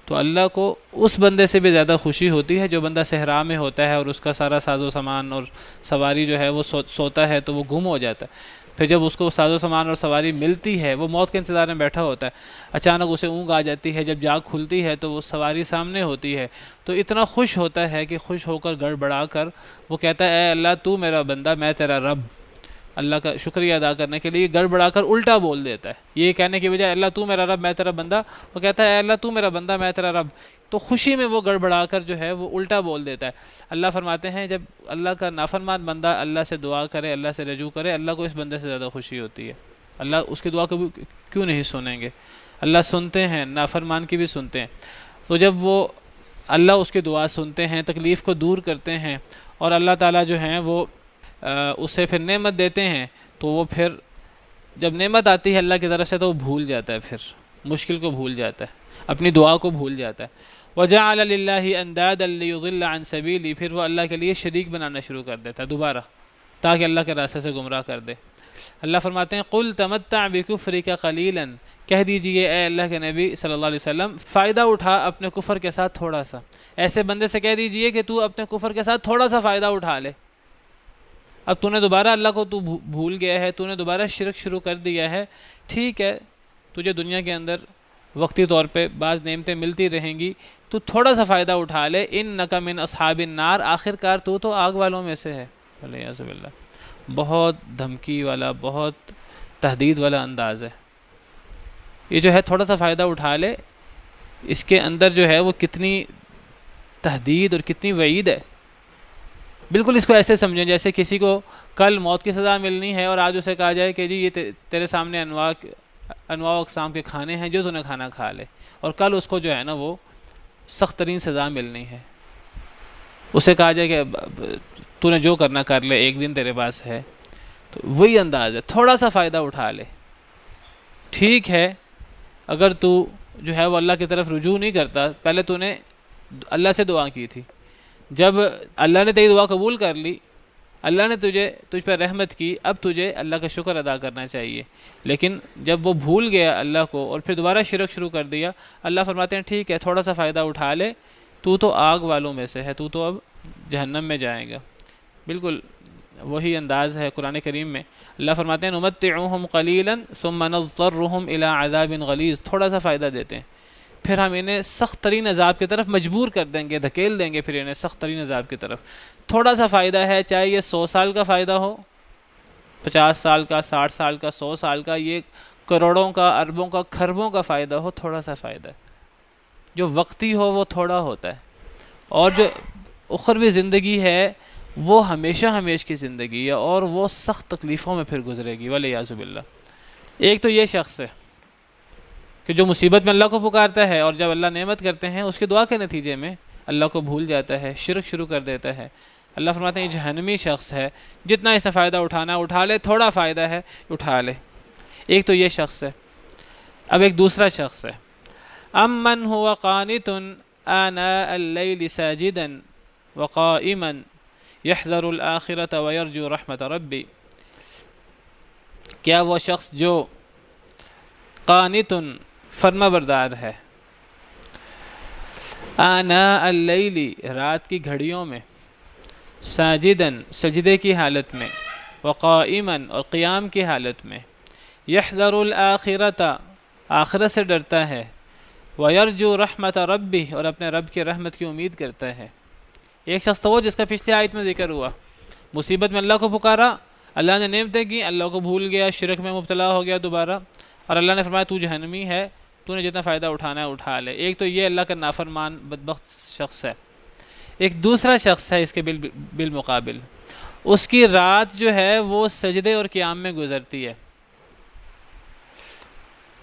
تو اللہ کو اس بندے سے بھی زیادہ خوشی ہوتی ہے جو بندہ صحرا میں ہوتا ہے اور اس کا سارا ساز و سامان اور سواری جو ہے وہ سوتا ہے تو وہ گم ہو جاتا ہے۔ پھر جب اس کو ساز و سامان اور سواری ملتی ہے، وہ موت کے انتظار میں بیٹھا ہوتا ہے، اچانک اسے اونگ آ جاتی ہے، جب جاگ کھلتی ہے تو وہ سواری سامنے ہوتی ہے، تو اتنا خوش ہوتا ہے کہ خوش ہو کر گڑبڑا کر وہ کہتا ہے اے اللہ تو میرا بندہ میں تیرا رب۔ اللہ کا شکریہ ادا کرنے کے لیے گڑبڑا کر الٹا بول دیتا ہے، یہ کہنے کی بجائے اللہ تو میرا رب میں تیرا بندہ، وہ کہتا ہے اے اللہ تو میرا بندہ میں تیرا رب، تو خوشی میں وہ گڑبڑا کر جو ہے وہ الٹا بول دیتا ہے۔ اللہ فرماتے ہیں جب اللہ کا نافرمان بندہ اللہ سے دعا کرے، اللہ سے رجوع کرے، اللہ کو اس بندے سے زیادہ خوشی ہوتی ہے۔ اللہ اس کی دعا کو کیوں نہیں سنیں گے؟ اللہ سنتے ہیں، نافرمان کی بھی سنتے ہیں۔ تو جب وہ اللہ اس کی دعا سنتے ہیں، تکلیف کو دور کرتے ہیں، اور اللہ تعالیٰ جو ہیں وہ اسے پھر نعمت دیتے ہیں، تو وہ پھر جب نعمت آتی ہے اللہ کی طرف سے تو وہ بھول جاتا ہے، پھر مشکل کو بھول جاتا ہے، اپنی دعا کو بھول جاتا ہے۔ وَجَعَلَ لِلَّهِ أَنْدَادًا لِيُضِلَّ عَنْ سَبِيلِهِ، پھر وہ اللہ کے لیے شریک بنانا شروع کر دیتا ہے دوبارہ، تاکہ اللہ کے راستے سے گمراہ کر دے۔ اللہ فرماتے ہیں قُلْ تَمَتَّعْ بِكُفْرِكَ قَلِيلًا، کہہ دیجئے اے اللہ کے نبی صلی اللہ علیہ وسلم فائدہ اٹھا اپنے کفر کے ساتھ تھوڑا سا۔ ایسے بندے سے کہہ دیجئے کہ تو اپنے کفر کے ساتھ تھوڑا سا فائدہ اٹھا لے۔ اب تو نے دوبارہ اللہ کو تو بھول گیا ہے، تو نے دوبارہ شرک شروع کر دیا ہے، ٹھیک ہے تجھے دنیا کے اندر وقتی طور پہ بعض نعمتیں ملتی رہیں گی، تو تھوڑا سا فائدہ اٹھا لے، انک من اصحاب النار، آخر کار تو آگ والوں میں سے ہے۔ والعیاذ باللہ، بہت دھمکی والا، بہت تہدید والا انداز ہے یہ جو ہے، تھوڑا سا فائدہ اٹھا لے، اس کے اندر جو ہے وہ کتنی تہدید اور کتنی وعید ہے۔ بالکل اس کو ایسے سمجھیں جیسے کسی کو کل موت کی سزا ملنی ہے اور آج اسے کہا جائے کہ جی یہ تیرے سامنے انواع و اقسام کے کھانے ہیں، جو تو نے کھانا کھا لے، اور کل اس کو جو ہے نا وہ سخت ترین سزا ملنی ہے۔ اسے کہا جائے کہ تو نے جو کرنا کر لے، ایک دن تیرے پاس ہے۔ تو وہی انداز ہے، تھوڑا سا فائدہ اٹھا لے۔ ٹھیک ہے اگر تو جو ہے وہ اللہ کی طرف رجوع نہیں کرتا، پہلے تو نے اللہ سے دعا کی تھی، جب اللہ نے تیری دعا قبول کر لی، اللہ نے تجھ پر رحمت کی، اب تجھے اللہ کا شکر ادا کرنا چاہیے۔ لیکن جب وہ بھول گیا اللہ کو اور پھر دوبارہ شرک شروع کر دیا، اللہ فرماتے ہیں ٹھیک ہے تھوڑا سا فائدہ اٹھا لے، تو آگ والوں میں سے ہے، تو اب جہنم میں جائے گا۔ بالکل وہی انداز ہے قرآن کریم میں، اللہ فرماتے ہیں نمتعہم قلیلا ثم نضطرہم الی عذاب غلیظ، تھوڑا سا فائدہ دیتے ہیں، پھر ہم انہیں سخت ترین عذاب کی طرف مجبور کر دیں گے، دھکیل دیں گے پھر انہیں سخت ترین عذاب کی طرف۔ تھوڑا سا فائدہ ہے، چاہے یہ 100 سال کا فائدہ ہو، 50 سال کا، 60 سال کا، 100 سال کا، یہ کروڑوں کا، اربوں کا، کھربوں کا فائدہ ہو، تھوڑا سا فائدہ ہے۔ جو وقتی ہو وہ تھوڑا ہوتا ہے، اور جو اخروی زندگی ہے وہ ہمیشہ ہمیش کی زندگی ہے، اور وہ سخت تکلیفوں میں پھر گزرے گی، والعیاذ باللہ۔ ایک تو یہ شخص ہے کہ جو مصیبت میں اللہ کو پکارتا ہے، اور جب اللہ نعمت کرتے ہیں اس کی دعا کے نتیجے میں اللہ کو بھول جاتا ہے، شرک شروع کر دیتا ہے۔ اللہ فرماتے ہیں یہ جہنمی شخص ہے، جتنا اس نے فائدہ اٹھانا اٹھا لے، تھوڑا فائدہ ہے اٹھا لے۔ ایک تو یہ شخص ہے۔ اب ایک دوسرا شخص ہے، امن هو قانت آناء اللیل ساجدا وقائما یحذر الآخرة ویرجو رحمت ربی، کیا وہ شخص جو قانت فرما بردار ہے، آناء اللیل رات کی گھڑیوں میں، ساجدن سجدے کی حالت میں، وقائماً اور قیام کی حالت میں، یحذر الآخرۃ آخرت سے ڈرتا ہے، ویرجو رحمت ربہ اور اپنے رب کی رحمت کی امید کرتا ہے۔ ایک شخص تو وہ جس کا پچھلی آیت میں ذکر ہوا، مصیبت میں اللہ کو پکارا، اللہ نے نعمتیں کی، اللہ کو بھول گیا، شرک میں مبتلا ہو گیا دوبارہ، اور اللہ نے فرمایا تو جہنمی ہے، تو نے جتنا فائدہ اٹھانا ہے اٹھا لے۔ ایک تو یہ اللہ کا نافرمان بدبخت شخص ہے۔ ایک دوسرا شخص ہے اس کے بالمقابل، اس کی رات جو ہے وہ سجدے اور قیام میں گزرتی ہے۔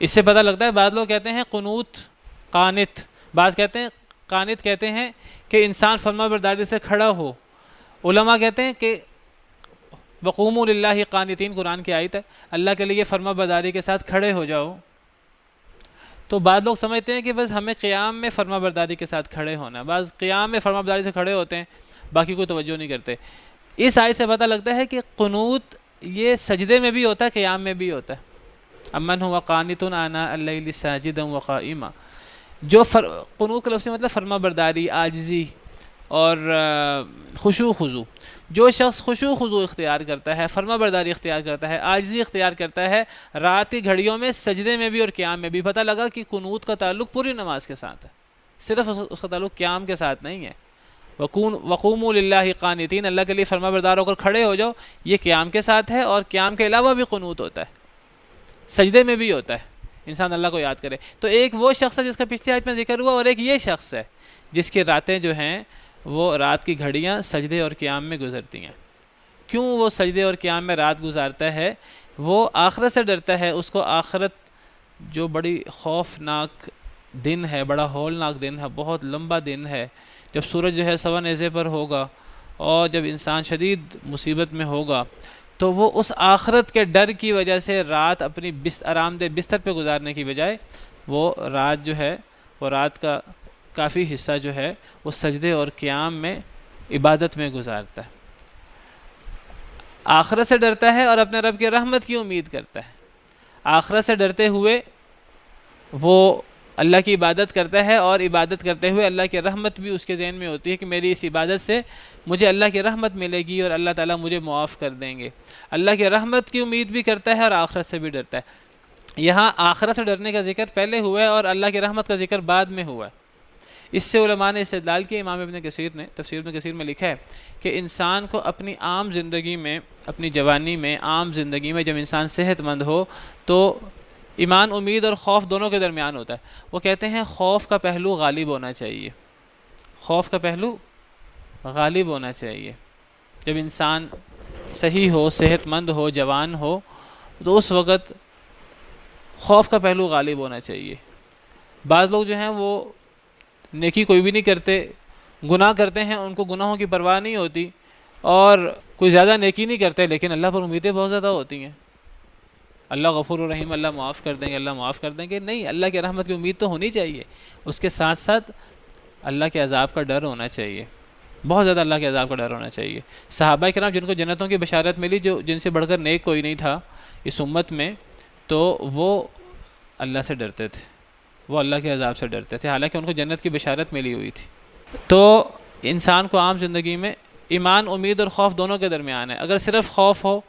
اس سے پتہ لگتا ہے، بعض لوگ کہتے ہیں قنوت قانت، بعض کہتے ہیں قانت کہتے ہیں کہ انسان فرما برداری سے کھڑا ہو۔ علماء کہتے ہیں کہ وقوموا للہ قانتین، قرآن کی آیت ہے، اللہ کے لیے فرما برداری کے ساتھ کھڑے ہو جاؤ۔ تو بعض لوگ سمجھتے ہیں کہ بس ہمیں قیام میں فرما برداری کے ساتھ کھڑے ہونا، بعض قیام میں فرما برداری سے کھڑے ہوتے ہیں، باقی کوئی توجہ نہیں کرتے۔ اس آیت سے پتہ لگتا ہے کہ قنوت یہ سجدے میں بھی ہوتا ہے، قیام میں بھی ہوتا ہے۔ امن هو قانت آناء اللیل ساجدا وقائما، جو قنوت کا لفظ مطلب فرما برداری، عاجزی اور خشوع خضوع۔ جو شخص خشوع خضوع اختیار کرتا ہے، فرما برداری اختیار کرتا ہے، عاجزی اختیار کرتا ہے رات کی گھڑیوں میں، سجدے میں بھی اور قیام میں بھی، پتہ لگا کہ قنوت کا تعلق پوری نماز کے ساتھ ہے، صرف اس کا تعلق قیام کے ساتھ نہیں ہے۔ وقوموا للہ قانتین، اللہ کے لیے فرما بردار ہو کر کھڑے ہو جاؤ، یہ قیام کے ساتھ ہے، اور قیام کے علاوہ بھی قنوت ہوتا ہے، سجدے میں بھی ہوتا ہے، انسان اللہ کو یاد کرے۔ تو ایک وہ شخص ہے جس کا پچھلی آیت میں ذکر ہوا، اور ایک یہ شخص ہے جس کی راتیں جو ہیں وہ رات کی گھڑیاں سجدے اور قیام میں گزرتی ہیں۔ کیوں وہ سجدے اور قیام میں رات گزارتا ہے؟ وہ آخرت سے ڈرتا ہے، اس کو آخرت جو بڑی خوفناک دن ہے، بڑا ہولناک دن ہے، بہت لمبا دن ہے، جب سورج جو ہے سوا نیزے پر ہوگا اور جب انسان شدید مصیبت میں ہوگا، تو وہ اس آخرت کے ڈر کی وجہ سے رات اپنی آرام دہ بستر پہ گزارنے کی بجائے وہ رات جو ہے، وہ رات کا کافی حصہ جو ہے وہ سجدے اور قیام میں، عبادت میں گزارتا ہے۔ آخرت سے ڈرتا ہے اور اپنے رب کی رحمت کی امید کرتا ہے۔ آخرت سے ڈرتے ہوئے وہ اللہ کی عبادت کرتا ہے، اور عبادت کرتے ہوئے اللہ کی رحمت بھی اس کے ذہن میں ہوتی ہے کہ میری اس عبادت سے مجھے اللہ کی رحمت ملے گی اور اللہ تعالیٰ مجھے معاف کر دیں گے۔ اللہ کی رحمت کی امید بھی کرتا ہے اور آخرت سے بھی ڈرتا ہے۔ یہاں آخرت سے ڈرنے کا ذکر پہلے ہوا ہے اور اللہ کی رحمت کا ذکر بعد میں ہوا ہے۔ اس سے علماء نے استدلال کیا، امام ابن کثیر نے تفسیر ابن کثیر میں لکھا ہے کہ انسان کو اپنی عام زندگی میں، اپنی جوانی میں، عام زندگی میں جب انسان صحت مند ہو تو ایمان، امید اور خوف دونوں کے درمیان ہوتا ہے۔ وہ کہتے ہیں خوف کا پہلو غالب ہونا چاہیے، خوف کا پہلو غالب ہونا چاہیے۔ جب انسان صحیح ہو، صحت مند ہو، جوان ہو، تو اس وقت خوف کا پہلو غالب ہونا چاہیے۔ بعض لوگ جو ہیں وہ نیکی کوئی بھی نہیں کرتے، گناہ کرتے ہیں، ان کو گناہوں کی پرواہ نہیں ہوتی، اور کوئی زیادہ نیکی نہیں کرتے لیکن اللہ پر امیدیں بہت زیادہ ہوتی ہیں، اللہ غفور الرحیم، اللہ معاف کر دیں گے، اللہ معاف کر دیں گے۔ نہیں، اللہ کی رحمت کی امید تو ہونی چاہیے، اس کے ساتھ ساتھ اللہ کے عذاب کا ڈر ہونا چاہیے، بہت زیادہ اللہ کے عذاب کا ڈر ہونا چاہیے۔ صحابہ کرام جن کو جنتوں کی بشارت ملی، جو جن سے بڑھ کر نیک کوئی نہیں تھا اس امت میں، تو وہ اللہ سے ڈرتے تھے، وہ اللہ کے عذاب سے ڈرتے تھے، حالانکہ ان کو جنت کی بشارت ملی ہوئی تھی۔ تو انسان کو عام زندگی میں ایمان، امید اور خوف دونوں کے درمیان ہے۔ اگر صرف خوف ہو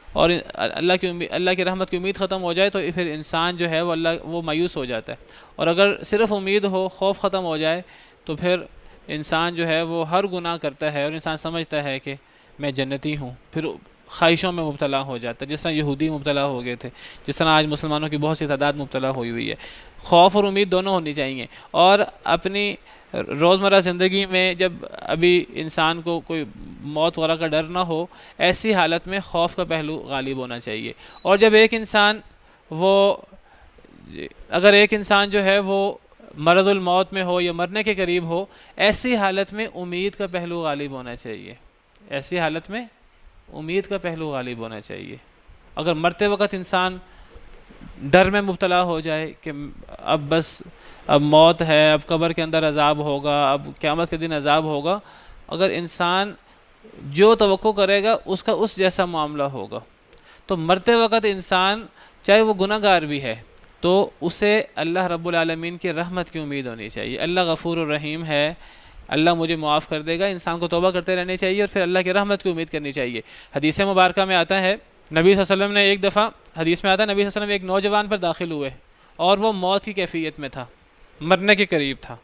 اور اللہ کی رحمت کی امید ختم ہو جائے تو پھر انسان جو ہے وہ مایوس ہو جاتا ہے، اور اگر صرف امید ہو، خوف ختم ہو جائے تو پھر انسان جو ہے وہ ہر گناہ کرتا ہے، اور انسان سمجھتا ہے کہ میں جنتی ہوں، پھر خواہشوں میں مبتلا ہو جاتا ہے، جس طرح یہودی مبتلا ہو گئے تھے، جس طرح آج مسلمانوں کی بہت سی تعداد مبتلا ہوئی ہے۔ خوف اور امید دونوں ہونی چاہیے، اور اپنی روزمرہ زندگی میں جب ابھی انسان کو کوئی موت وغیرہ کا ڈر نہ ہو، ایسی حالت میں خوف کا پہلو غالب ہونا چاہیے۔ اور جب اگر ایک انسان جو ہے وہ مرض الموت میں ہو یا مرنے کے قریب ہو، ایسی حالت میں امید کا پہلو غالب ہونا چاہیے، ایسی حالت میں امید کا پہلو غالب ہونا چاہیے۔ اگر مرتے وقت انسان ڈر میں مبتلا ہو جائے کہ اب موت ہے، اب قبر کے اندر عذاب ہوگا، اب قیامت کے دن عذاب ہوگا، اگر انسان جو توقع کرے گا اس کا اس جیسا معاملہ ہوگا، تو مرتے وقت انسان چاہے وہ گناہ گار بھی ہے تو اسے اللہ رب العالمین کی رحمت کی امید ہونی چاہیے۔ اللہ غفور الرحیم ہے، اللہ مجھے معاف کر دے گا. انسان کو توبہ کرتے رہنی چاہیے اور پھر اللہ کی رحمت کی امید کرنی چاہیے. حدیث مبارکہ میں آتا ہے نبی صلی اللہ علیہ وسلم نے ایک دفعہ، حدیث میں آتا ہے نبی صلی اللہ علیہ وسلم ایک نوجوان پر داخل ہوئے اور وہ موت کی کیفیت میں تھا، مرنے کے قریب تھا.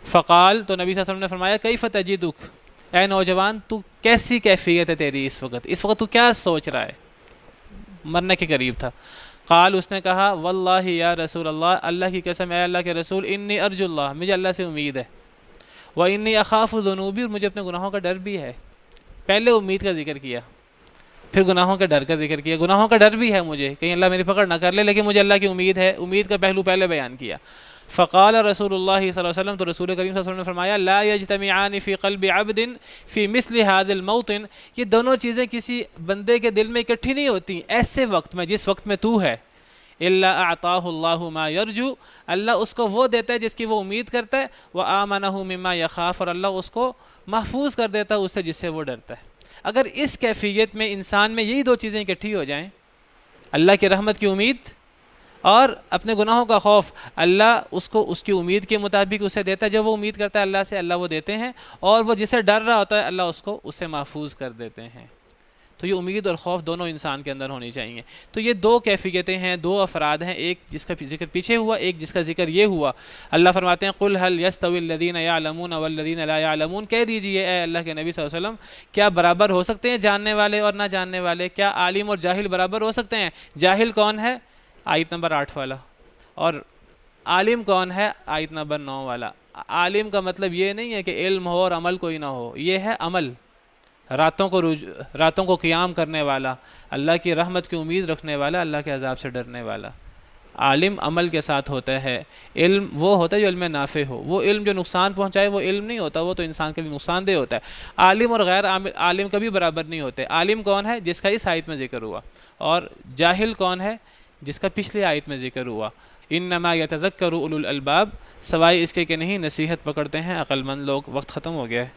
فقال، تو نبی صلی اللہ علیہ وسلم نے فرمایا کیف تجدک، اے نوجوان تو کیسی کیفیت ہے تیری اس وقت تو کیا سوچ رہا ہے؟ مرنے کے قریب تھا. قال، اس نے کہا واللہ یا رسول اللہ، اللہ کی قسم اے اللہ کے رسول، انی ارجو اللہ، مجھے اللہ سے امید ہے، وانی اخاف ذنوبی، اور مجھے اپنے گناہوں کا ڈر بھی ہے. پہلے امید کا ذکر کیا، پھر گناہوں کا ڈر کا ذکر کیا. گناہوں کا ڈر بھی ہے مجھے، کہیں اللہ میری پکڑ نہ کر لے، لیکن مجھے اللہ کی امید ہے. امید کا پہلو پہلے بیان کیا. فقال رسول اللہ صلی اللہ علیہ وسلم، تو رسول کریم صلی اللہ علیہ وسلم نے فرمایا لا یجتمعان فی قلب عبد فی مثل هذا الموطن، یہ دونوں چیزیں کسی بندے کے دل میں اکٹھی نہیں ہوتی ایسے وقت میں جس وقت میں تو ہے. الا اعطاہ اللہ ما یرجو، اللہ اس کو وہ دیتا ہے جس کی وہ امید کرتا ہے. وآمنہ مما یخاف، اور اللہ اس کو محفوظ کر دیتا ہے اس سے جس سے وہ ڈرتا ہے. اگر اس کیفیت میں انسان میں یہی دو چیزیں اکٹھی ہو جائیں، اللہ کی رحمت کی امید اور اپنے گناہوں کا خوف، اللہ اس کو اس کی امید کے مطابق اسے دیتا ہے. جب وہ امید کرتا ہے اللہ سے، اللہ وہ دیتے ہیں، اور وہ جسے ڈر رہا ہوتا ہے اللہ اس کو اس سے محفوظ کر دیتے ہیں. تو یہ امید اور خوف دونوں انسان کے اندر ہونی چاہیے. تو یہ دو کیفیتیں ہیں، دو افراد ہیں، ایک جس کا ذکر پیچھے ہوا، ایک جس کا ذکر یہ ہوا. اللہ فرماتے ہیں قل هل يستوي الذين يعلمون والذين لا يعلمون، کہہ دیجئے اے اللہ کے نبی صلی اللہ علیہ وسلم، کیا برابر ہو سکتے ہیں جاننے والے اور نہ جاننے والے؟ کیا عالم اور جاہل برابر ہو سکتے ہیں؟ جاہل کون ہے؟ آیت نمبر 8 والا. اور عالم کون ہے؟ آیت نمبر 9 والا. عالم کا مطلب یہ نہیں ہے کہ علم ہو اور عمل کوئی نہ ہو، یہ ہے عمل، راتوں کو قیام کرنے والا، اللہ کی رحمت کی امید رکھنے والا، اللہ کے عذاب سے ڈرنے والا. عالم عمل کے ساتھ ہوتا ہے. علم وہ ہوتا ہے جو علم نافع ہو. وہ علم جو نقصان پہنچائے وہ علم نہیں ہوتا، وہ تو انسان کے لیے نقصان دہ ہوتا ہے. عالم اور غیر عالم کبھی برابر نہیں ہوتے. عالم کون ہے؟ جس کا اس آیت میں ذکر ہوا. اور جاہل کون ہے؟ جس کا پچھلی آیت میں ذکر ہوا. انما یتذکر اولو الالباب، سوائے اس کے کہ نہیں نصیحت پکڑتے ہیں عقل مند لوگ. وقت ختم ہو گیا ہے،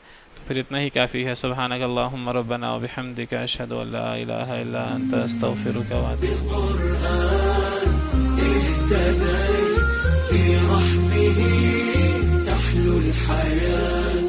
پھر اتنا ہی کافی ہے. سبحانک اللہم ربنا وبحمدک، اشہد ان لا الہ الا انت، استغفرک واتوب في رحمه تحلو الحياة.